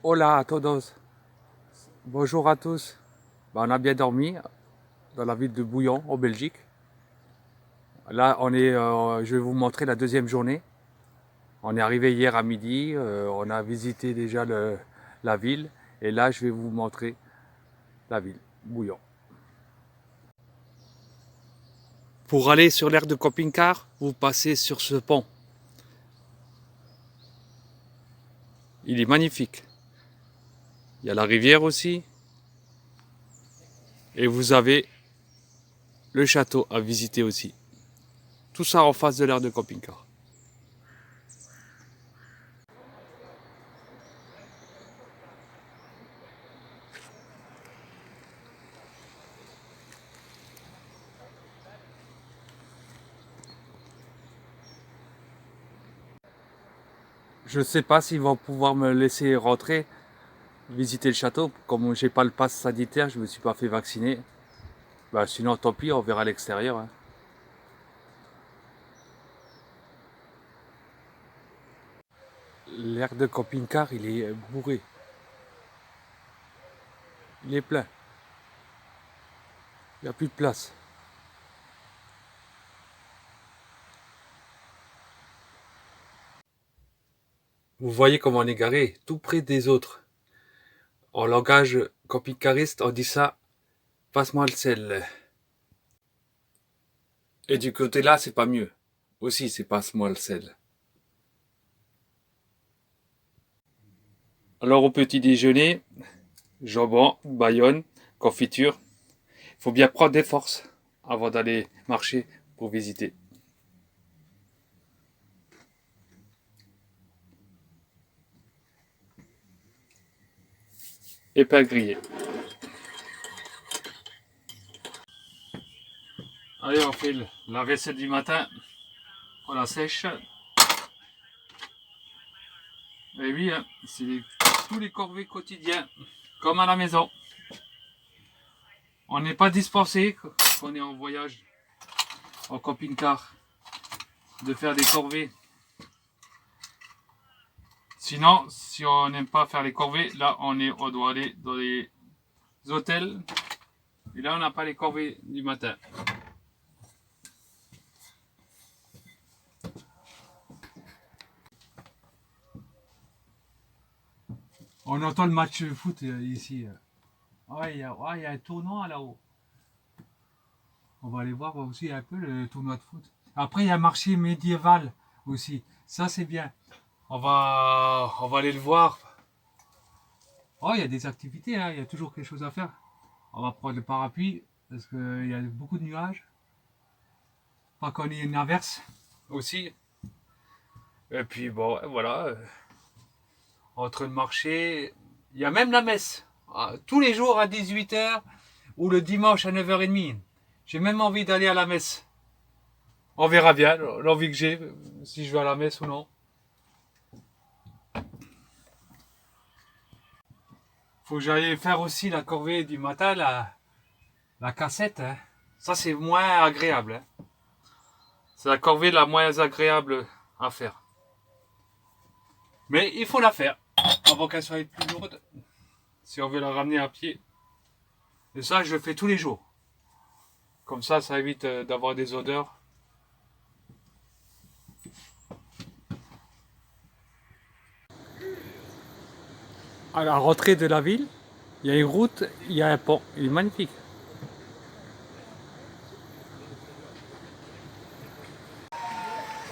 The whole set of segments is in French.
Hola a todos, bonjour à tous. On a bien dormi dans la ville de Bouillon, en Belgique. Là, je vais vous montrer la deuxième journée. On est arrivé hier à midi, on a visité déjà la ville. Et là, je vais vous montrer la ville, Bouillon. Pour aller sur l'aire de camping-car, vous passez sur ce pont. Il est magnifique. Il y a la rivière aussi. Et vous avez le château à visiter aussi. Tout ça en face de l'aire de camping-car. Je ne sais pas s'ils vont pouvoir me laisser rentrer, visiter le château. Comme j'ai pas le pass sanitaire, je me suis pas fait vacciner. Bah, sinon, tant pis, on verra à l'extérieur, hein. L'air de camping-car, il est bourré. Il est plein. Il n'y a plus de place. Vous voyez comment on est garé, tout près des autres. En langage camping-cariste, on dit ça, passe-moi le sel. Et du côté là, c'est pas mieux. Aussi, c'est passe-moi le sel. Alors au petit déjeuner, jambon, bayonne, confiture. Il faut bien prendre des forces avant d'aller marcher pour visiter. Et pain grillé. Allez, on fait la vaisselle du matin. On la sèche. Et oui, hein, c'est tous les corvées quotidiens, comme à la maison. On n'est pas dispensé quand on est en voyage, en camping-car, de faire des corvées. Sinon, si on n'aime pas faire les corvées, là on doit aller dans les hôtels. Et là on n'a pas les corvées du matin. On entend le match de foot ici. Ah, il y a un tournoi là-haut. On va aller voir aussi un peu le tournoi de foot. Après, il y a un marché médiéval aussi. Ça, c'est bien. On va aller le voir. Oh, il y a des activités, hein. Il y a toujours quelque chose à faire. On va prendre le parapluie parce qu'il y a beaucoup de nuages. Pas qu'on ait une averse aussi. Et puis, bon, voilà. Entre le marché, il y a même la messe. Tous les jours à 18h ou le dimanche à 9h30. J'ai même envie d'aller à la messe. On verra bien l'envie que j'ai, si je vais à la messe ou non. Faut que j'aille faire aussi la corvée du matin, la cassette. Hein. Ça, c'est moins agréable. Hein. C'est la corvée la moins agréable à faire. Mais il faut la faire avant qu'elle soit plus lourde. Si on veut la ramener à pied. Et ça, je le fais tous les jours. Comme ça évite d'avoir des odeurs. À la rentrée de la ville, il y a une route, il y a un pont. Il est magnifique.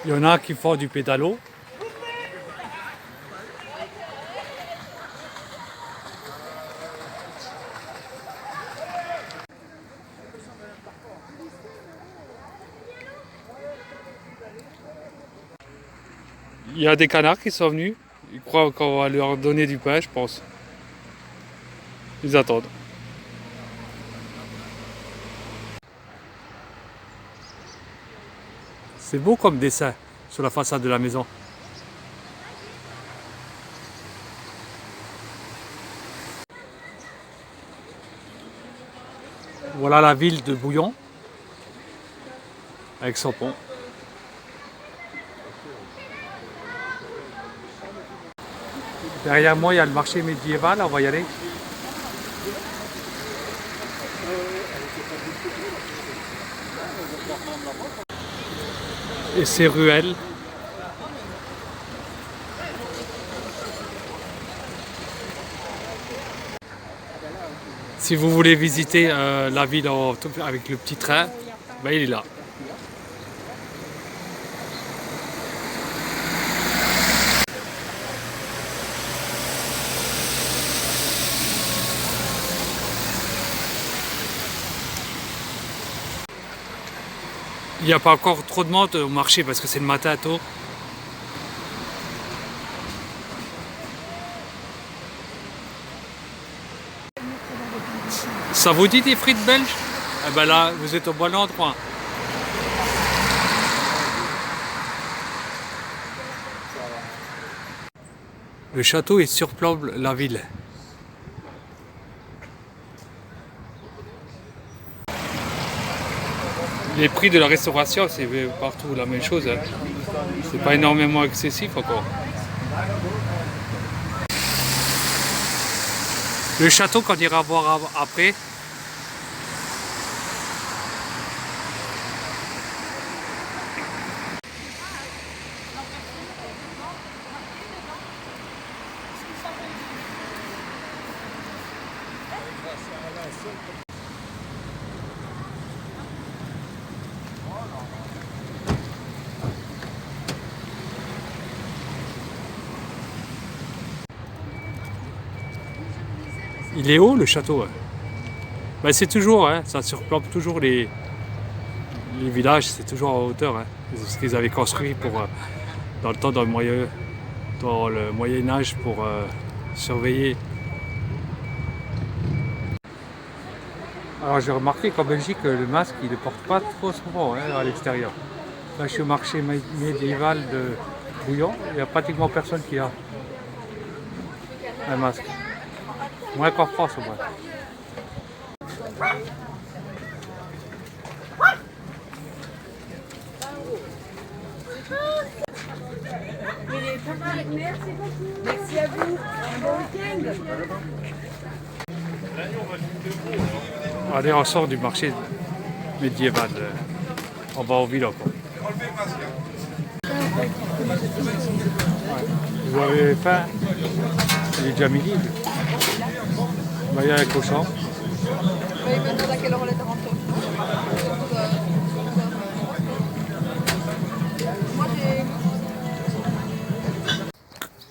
Il y en a qui font du pédalo. Il y a des canards qui sont venus. Ils croient qu'on va leur donner du pain, je pense. Ils attendent. C'est beau comme dessin sur la façade de la maison. Voilà la ville de Bouillon avec son pont. Derrière moi, il y a le marché médiéval, on va y aller. Et ces ruelles. Si vous voulez visiter la ville avec le petit train, ben il est là. Il n'y a pas encore trop de monde au marché parce que c'est le matin tôt. Ça vous dit des frites belges? Eh ben là, vous êtes au bon endroit. Le château il surplombe la ville. Les prix de la restauration, c'est partout la même chose. Hein. C'est pas énormément excessif encore. Le château qu'on ira voir après. Il est haut le château. Hein. Ben, c'est toujours, hein, ça surplombe toujours les villages, c'est toujours en hauteur. Hein. C'est ce qu'ils avaient construit pour, dans le temps dans le Moyen Âge pour surveiller. Alors j'ai remarqué qu'en Belgique, le masque il ne porte pas trop souvent hein, à l'extérieur. Là je suis au marché médiéval de Bouillon, il n'y a pratiquement personne qui a un masque. Moins qu'en France au moins. Merci à vous. Bon week-end. Allez, on sort du marché médiéval. On va en ville encore. Vous avez faim? Il est déjà midi. Bah, il y a un cochon. Oui, me demande à quelle heure on est rentré. Moi, j'ai...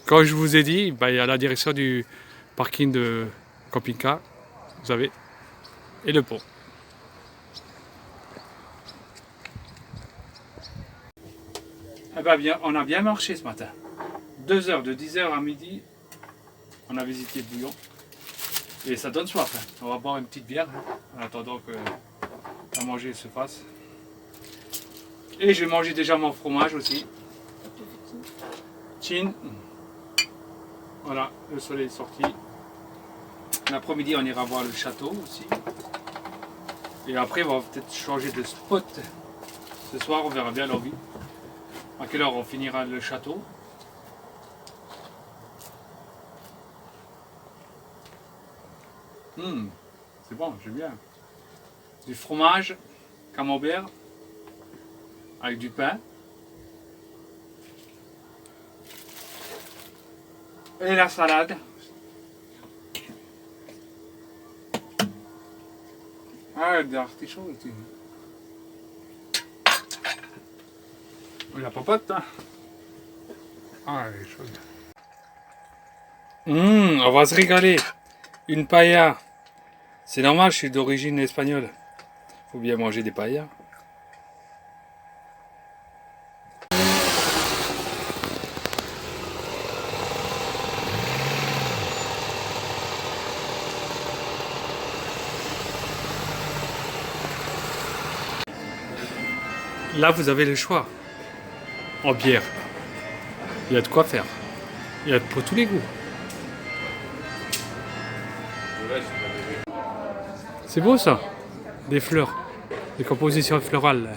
Comme je vous ai dit, bah, il y a la direction du parking de camping-car. Vous avez. Et le pont. Eh ben bien, on a bien marché ce matin. 2 heures, de 10h à midi, on a visité Bouillon. Et ça donne soif. Hein. On va boire une petite bière hein, en attendant que la manger se fasse. Et j'ai mangé déjà mon fromage aussi. Chin. Voilà, le soleil est sorti. L'après-midi, on ira voir le château aussi. Et après, on va peut-être changer de spot. Ce soir, on verra bien l'envie. À quelle heure on finira le château. C'est bon, j'aime bien. Du fromage, camembert, avec du pain. Et la salade. Ah, des artichauts aussi. La popote, hein. Ah, elle est chaude. On va se régaler. Une paella. C'est normal, je suis d'origine espagnole. Faut bien manger des paellas. Là, vous avez le choix. En bière, il y a de quoi faire. Il y a pour tous les goûts. C'est beau ça, des fleurs, des compositions florales.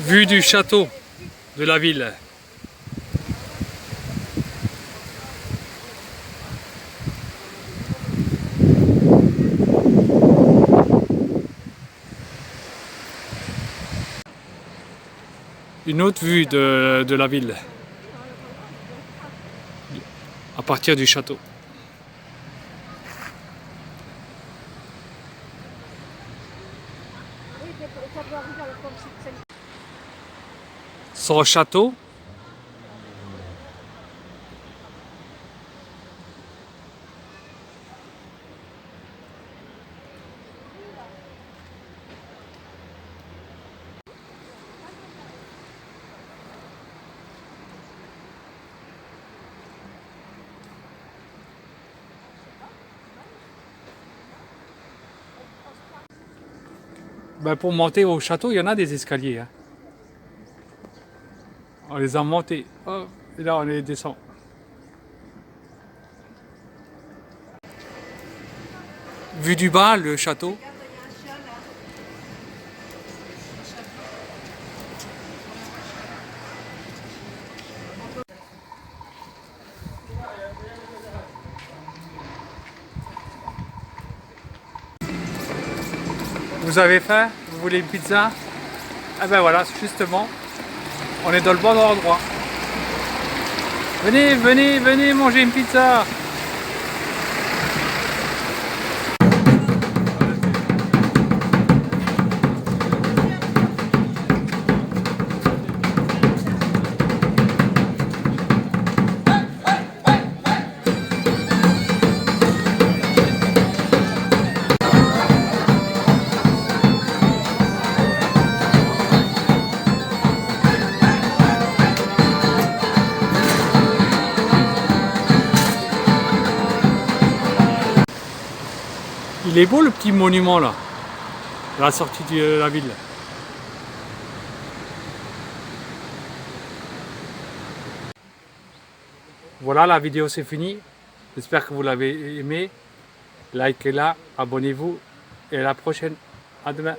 Vue du château de la ville. Une autre vue de la ville. À partir du château. Son château. Ben pour monter au château, il y en a des escaliers. Hein. On les a montés. Oh, et là, on les descend. Vu du bas, le château. Vous avez faim? Vous voulez une pizza? Ah ben voilà, justement, on est dans le bon endroit. Venez, venez, venez manger une pizza. Il est beau le petit monument là, à la sortie de la ville. Voilà, la vidéo c'est fini. J'espère que vous l'avez aimé. Likez-la, abonnez-vous et à la prochaine. À demain.